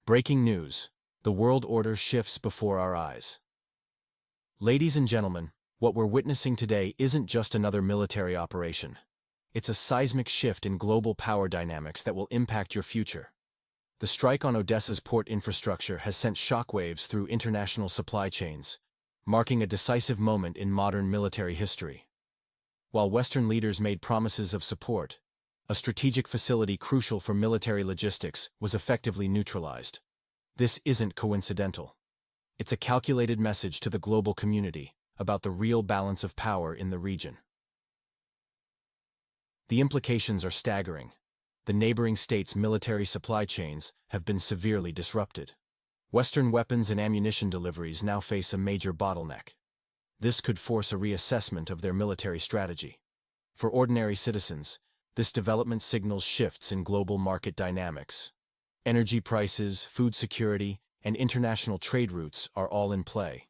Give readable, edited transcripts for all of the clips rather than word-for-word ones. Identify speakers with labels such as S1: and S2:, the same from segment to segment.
S1: Breaking news. The world order shifts before our eyes. Ladies and gentlemen, what we're witnessing today isn't just another military operation. It's a seismic shift in global power dynamics that will impact your future. The strike on Odessa's port infrastructure has sent shockwaves through international supply chains, marking a decisive moment in modern military history. While Western leaders made promises of support, a strategic facility crucial for military logistics was effectively neutralized. This isn't coincidental. It's a calculated message to the global community about the real balance of power in the region. The implications are staggering. The neighboring states' military supply chains have been severely disrupted. Western weapons and ammunition deliveries now face a major bottleneck. This could force a reassessment of their military strategy. For ordinary citizens, this development signals shifts in global market dynamics. Energy prices, food security, and international trade routes are all in play.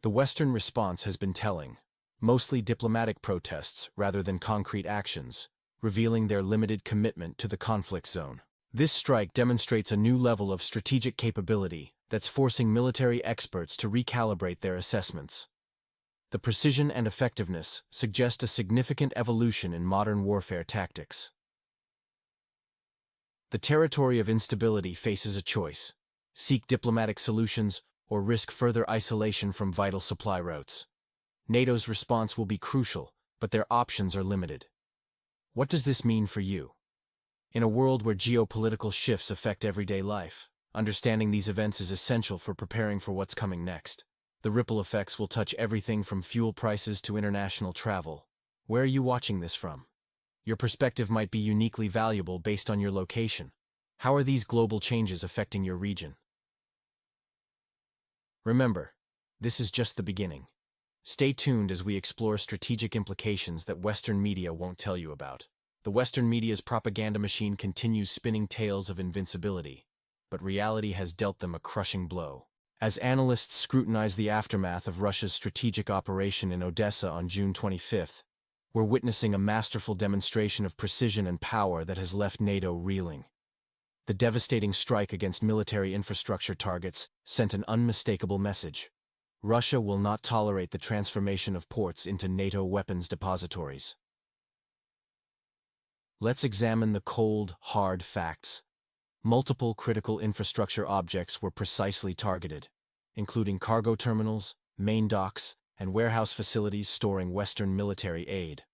S1: The Western response has been telling, mostly diplomatic protests rather than concrete actions, revealing their limited commitment to the conflict zone. This strike demonstrates a new level of strategic capability that's forcing military experts to recalibrate their assessments. The precision and effectiveness suggest a significant evolution in modern warfare tactics. The territory of instability faces a choice: seek diplomatic solutions or risk further isolation from vital supply routes. NATO's response will be crucial, but their options are limited. What does this mean for you? In a world where geopolitical shifts affect everyday life, understanding these events is essential for preparing for what's coming next. The ripple effects will touch everything from fuel prices to international travel. Where are you watching this from? Your perspective might be uniquely valuable based on your location. How are these global changes affecting your region? Remember, this is just the beginning. Stay tuned as we explore strategic implications that Western media won't tell you about. The Western media's propaganda machine continues spinning tales of invincibility, but reality has dealt them a crushing blow. As analysts scrutinize the aftermath of Russia's strategic operation in Odessa on June 25th, we're witnessing a masterful demonstration of precision and power that has left NATO reeling. The devastating strike against military infrastructure targets sent an unmistakable message. Russia will not tolerate the transformation of ports into NATO weapons depositories. Let's examine the cold, hard facts. Multiple critical infrastructure objects were precisely targeted, including cargo terminals, main docks, and warehouse facilities storing Western military aid.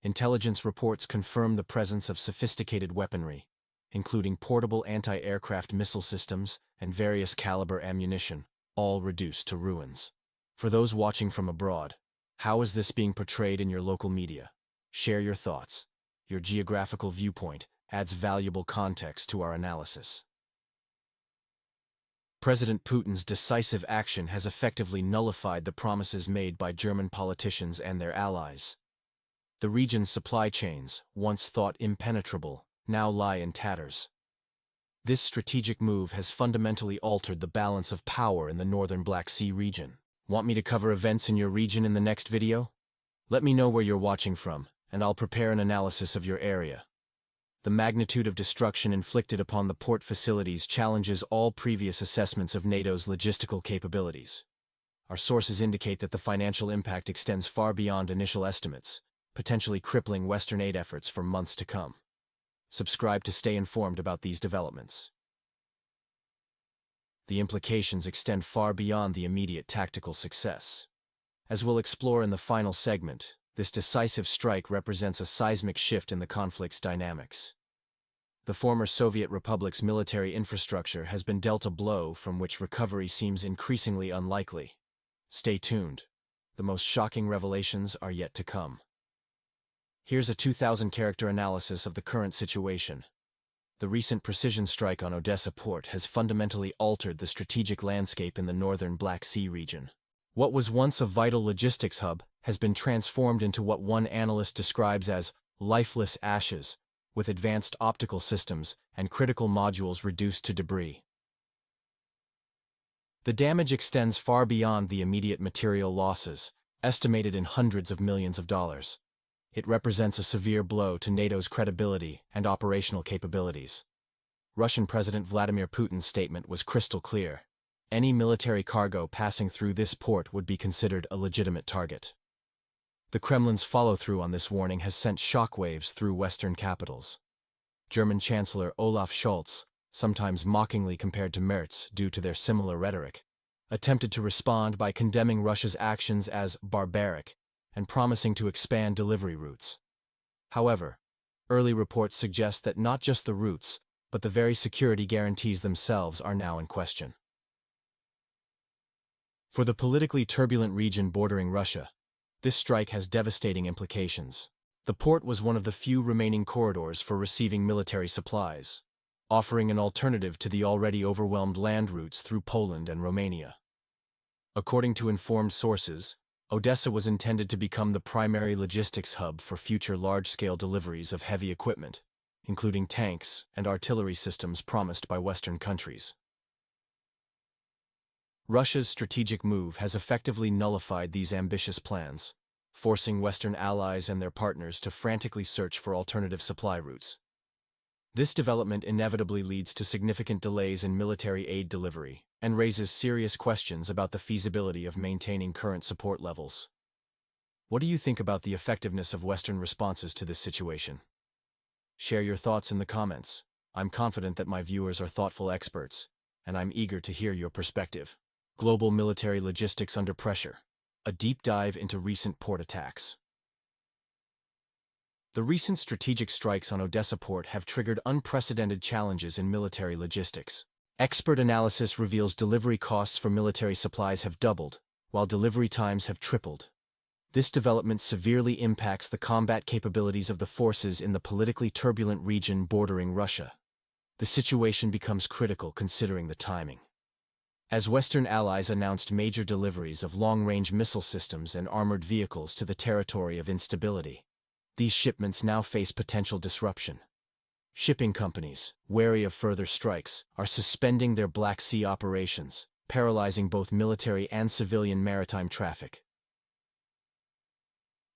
S1: Intelligence reports confirm the presence of sophisticated weaponry, including portable anti-aircraft missile systems and various caliber ammunition, all reduced to ruins. For those watching from abroad, how is this being portrayed in your local media? Share your thoughts. Your geographical viewpoint adds valuable context to our analysis. President Putin's decisive action has effectively nullified the promises made by German politicians and their allies. The region's supply chains, once thought impenetrable, now lie in tatters. This strategic move has fundamentally altered the balance of power in the northern Black Sea region. Want me to cover events in your region in the next video? Let me know where you're watching from, and I'll prepare an analysis of your area. The magnitude of destruction inflicted upon the port facilities challenges all previous assessments of NATO's logistical capabilities. Our sources indicate that the financial impact extends far beyond initial estimates, potentially crippling Western aid efforts for months to come. Subscribe to stay informed about these developments. The implications extend far beyond the immediate tactical success. As we'll explore in the final segment, this decisive strike represents a seismic shift in the conflict's dynamics. The former Soviet Republic's military infrastructure has been dealt a blow from which recovery seems increasingly unlikely. Stay tuned. The most shocking revelations are yet to come. Here's a 2,000-character analysis of the current situation. The recent precision strike on Odessa port has fundamentally altered the strategic landscape in the northern Black Sea region. What was once a vital logistics hub has been transformed into what one analyst describes as lifeless ashes, with advanced optical systems and critical modules reduced to debris. The damage extends far beyond the immediate material losses, estimated in hundreds of millions of dollars. It represents a severe blow to NATO's credibility and operational capabilities. Russian President Vladimir Putin's statement was crystal clear. Any military cargo passing through this port would be considered a legitimate target. The Kremlin's follow-through on this warning has sent shockwaves through Western capitals. German Chancellor Olaf Scholz, sometimes mockingly compared to Merz due to their similar rhetoric, attempted to respond by condemning Russia's actions as barbaric and promising to expand delivery routes. However, early reports suggest that not just the routes, but the very security guarantees themselves are now in question. For the politically turbulent region bordering Russia, this strike has devastating implications. The port was one of the few remaining corridors for receiving military supplies, offering an alternative to the already overwhelmed land routes through Poland and Romania. According to informed sources, Odessa was intended to become the primary logistics hub for future large-scale deliveries of heavy equipment, including tanks and artillery systems promised by Western countries. Russia's strategic move has effectively nullified these ambitious plans, forcing Western allies and their partners to frantically search for alternative supply routes. This development inevitably leads to significant delays in military aid delivery and raises serious questions about the feasibility of maintaining current support levels. What do you think about the effectiveness of Western responses to this situation? Share your thoughts in the comments. I'm confident that my viewers are thoughtful experts, and I'm eager to hear your perspective. Global military logistics under pressure. A deep dive into recent port attacks. The recent strategic strikes on Odessa port have triggered unprecedented challenges in military logistics. Expert analysis reveals delivery costs for military supplies have doubled, while delivery times have tripled. This development severely impacts the combat capabilities of the forces in the politically turbulent region bordering Russia. The situation becomes critical considering the timing. As Western allies announced major deliveries of long-range missile systems and armored vehicles to the territory of instability, these shipments now face potential disruption. Shipping companies, wary of further strikes, are suspending their Black Sea operations, paralyzing both military and civilian maritime traffic.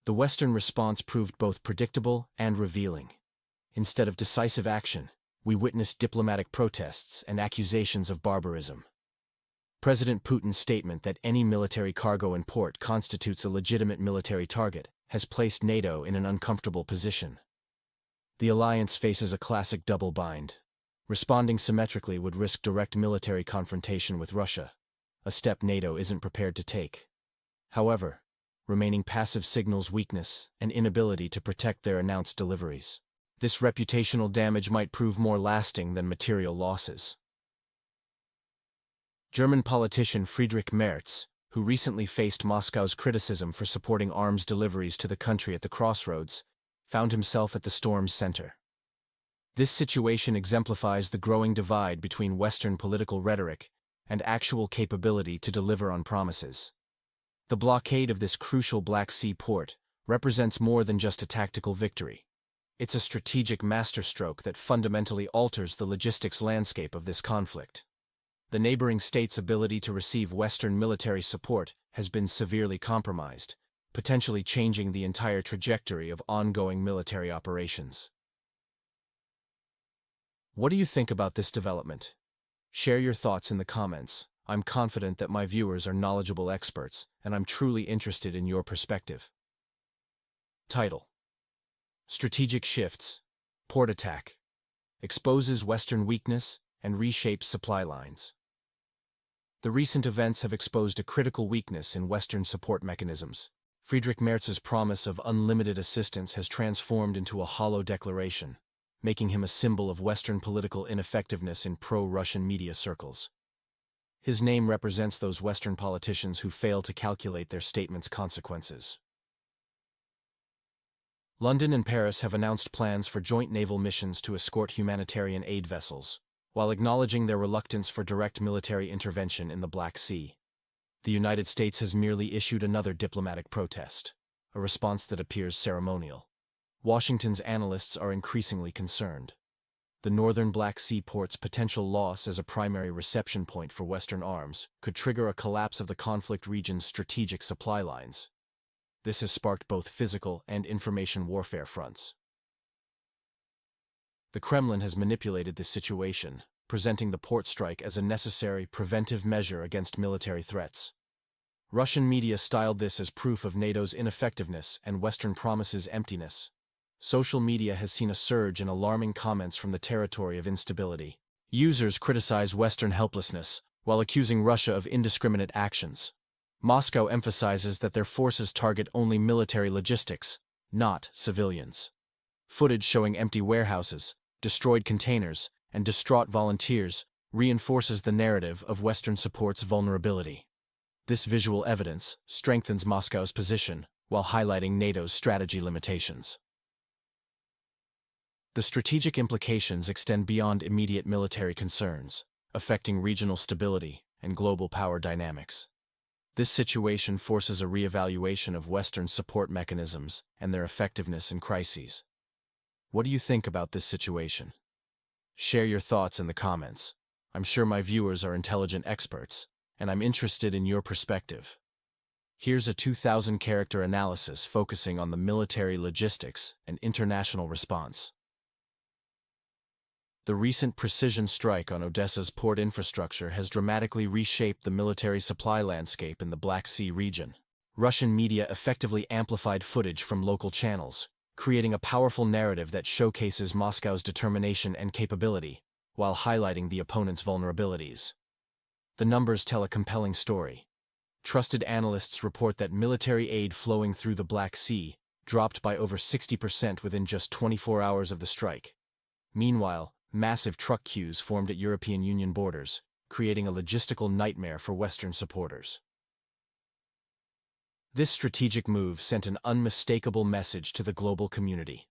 S1: The Western response proved both predictable and revealing. Instead of decisive action, we witnessed diplomatic protests and accusations of barbarism. President Putin's statement that any military cargo in port constitutes a legitimate military target has placed NATO in an uncomfortable position. The alliance faces a classic double bind. Responding symmetrically would risk direct military confrontation with Russia, a step NATO isn't prepared to take. However, remaining passive signals weakness and inability to protect their announced deliveries. This reputational damage might prove more lasting than material losses. German politician Friedrich Merz, who recently faced Moscow's criticism for supporting arms deliveries to the country at the crossroads, found himself at the storm's center. This situation exemplifies the growing divide between Western political rhetoric and actual capability to deliver on promises. The blockade of this crucial Black Sea port represents more than just a tactical victory. It's a strategic masterstroke that fundamentally alters the logistics landscape of this conflict. The neighboring state's ability to receive Western military support has been severely compromised, potentially changing the entire trajectory of ongoing military operations. What do you think about this development? Share your thoughts in the comments. I'm confident that my viewers are knowledgeable experts, and I'm truly interested in your perspective. Title: Strategic Shifts. Port Attack. Exposes Western weakness and reshapes supply lines. The recent events have exposed a critical weakness in Western support mechanisms. Friedrich Merz's promise of unlimited assistance has transformed into a hollow declaration, making him a symbol of Western political ineffectiveness in pro-Russian media circles. His name represents those Western politicians who fail to calculate their statements' consequences. London and Paris have announced plans for joint naval missions to escort humanitarian aid vessels, while acknowledging their reluctance for direct military intervention in the Black Sea. The United States has merely issued another diplomatic protest, a response that appears ceremonial. Washington's analysts are increasingly concerned. The northern Black Sea port's potential loss as a primary reception point for Western arms could trigger a collapse of the conflict region's strategic supply lines. This has sparked both physical and information warfare fronts. The Kremlin has manipulated this situation, presenting the port strike as a necessary preventive measure against military threats. Russian media styled this as proof of NATO's ineffectiveness and Western promises' emptiness. Social media has seen a surge in alarming comments from the territory of instability. Users criticize Western helplessness, while accusing Russia of indiscriminate actions. Moscow emphasizes that their forces target only military logistics, not civilians. Footage showing empty warehouses, destroyed containers, and distraught volunteers reinforces the narrative of Western support's vulnerability. This visual evidence strengthens Moscow's position while highlighting NATO's strategy limitations. The strategic implications extend beyond immediate military concerns, affecting regional stability and global power dynamics. This situation forces a reevaluation of Western support mechanisms and their effectiveness in crises. What do you think about this situation? Share your thoughts in the comments. I'm sure my viewers are intelligent experts, and I'm interested in your perspective. Here's a 2,000-character analysis focusing on the military logistics and international response. The recent precision strike on Odessa's port infrastructure has dramatically reshaped the military supply landscape in the Black Sea region. Russian media effectively amplified footage from local channels, creating a powerful narrative that showcases Moscow's determination and capability, while highlighting the opponent's vulnerabilities. The numbers tell a compelling story. Trusted analysts report that military aid flowing through the Black Sea dropped by over 60% within just 24 hours of the strike. Meanwhile, massive truck queues formed at European Union borders, creating a logistical nightmare for Western supporters. This strategic move sent an unmistakable message to the global community.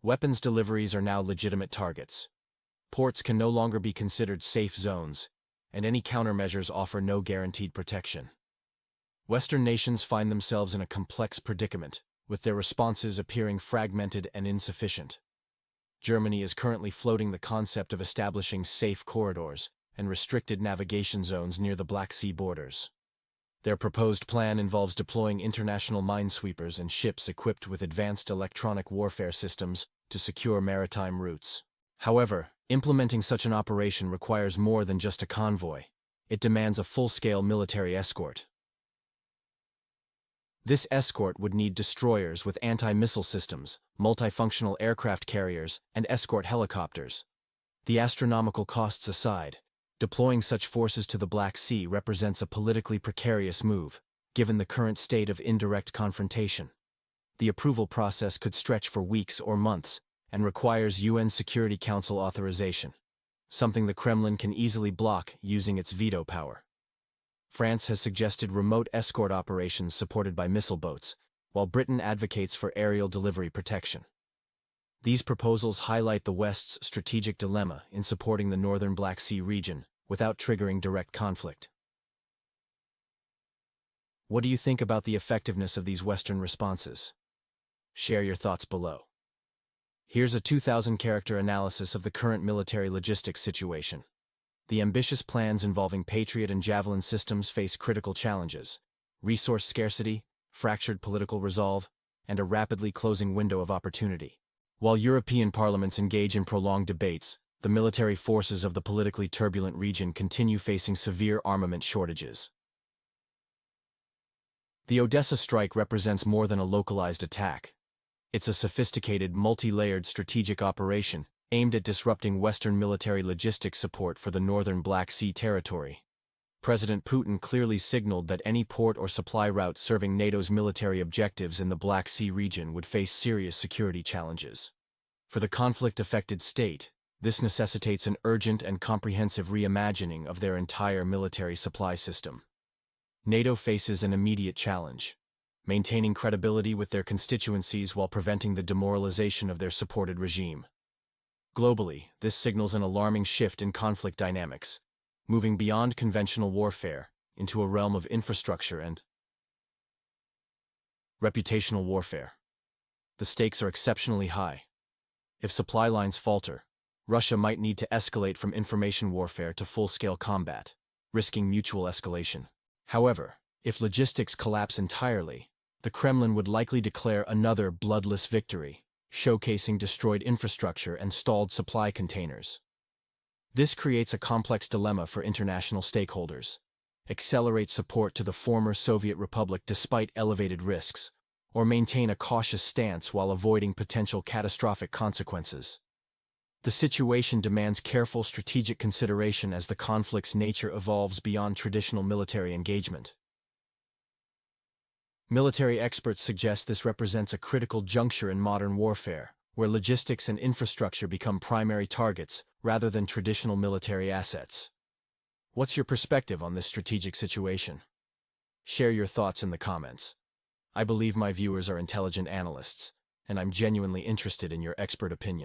S1: Weapons deliveries are now legitimate targets. Ports can no longer be considered safe zones, and any countermeasures offer no guaranteed protection. Western nations find themselves in a complex predicament, with their responses appearing fragmented and insufficient. Germany is currently floating the concept of establishing safe corridors and restricted navigation zones near the Black Sea borders. Their proposed plan involves deploying international minesweepers and ships equipped with advanced electronic warfare systems to secure maritime routes. However, implementing such an operation requires more than just a convoy. It demands a full-scale military escort. This escort would need destroyers with anti-missile systems, multifunctional aircraft carriers, and escort helicopters. The astronomical costs aside, deploying such forces to the Black Sea represents a politically precarious move, given the current state of indirect confrontation. The approval process could stretch for weeks or months, and requires UN Security Council authorization, something the Kremlin can easily block using its veto power. France has suggested remote escort operations supported by missile boats, while Britain advocates for aerial delivery protection. These proposals highlight the West's strategic dilemma in supporting the northern Black Sea region without triggering direct conflict. What do you think about the effectiveness of these Western responses? Share your thoughts below. Here's a 2,000-character analysis of the current military logistics situation. The ambitious plans involving Patriot and Javelin systems face critical challenges: resource scarcity, fractured political resolve, and a rapidly closing window of opportunity. While European parliaments engage in prolonged debates, the military forces of the politically turbulent region continue facing severe armament shortages. The Odessa strike represents more than a localized attack. It's a sophisticated, multi-layered strategic operation aimed at disrupting Western military logistics support for the northern Black Sea territory. President Putin clearly signaled that any port or supply route serving NATO's military objectives in the Black Sea region would face serious security challenges. For the conflict-affected state, this necessitates an urgent and comprehensive reimagining of their entire military supply system. NATO faces an immediate challenge: maintaining credibility with their constituencies while preventing the demoralization of their supported regime. Globally, this signals an alarming shift in conflict dynamics, moving beyond conventional warfare into a realm of infrastructure and reputational warfare. The stakes are exceptionally high. If supply lines falter, Russia might need to escalate from information warfare to full-scale combat, risking mutual escalation. However, if logistics collapse entirely, the Kremlin would likely declare another bloodless victory, showcasing destroyed infrastructure and stalled supply containers. This creates a complex dilemma for international stakeholders: accelerate support to the former Soviet Republic despite elevated risks, or maintain a cautious stance while avoiding potential catastrophic consequences. The situation demands careful strategic consideration as the conflict's nature evolves beyond traditional military engagement. Military experts suggest this represents a critical juncture in modern warfare, where logistics and infrastructure become primary targets rather than traditional military assets. What's your perspective on this strategic situation? Share your thoughts in the comments. I believe my viewers are intelligent analysts, and I'm genuinely interested in your expert opinion.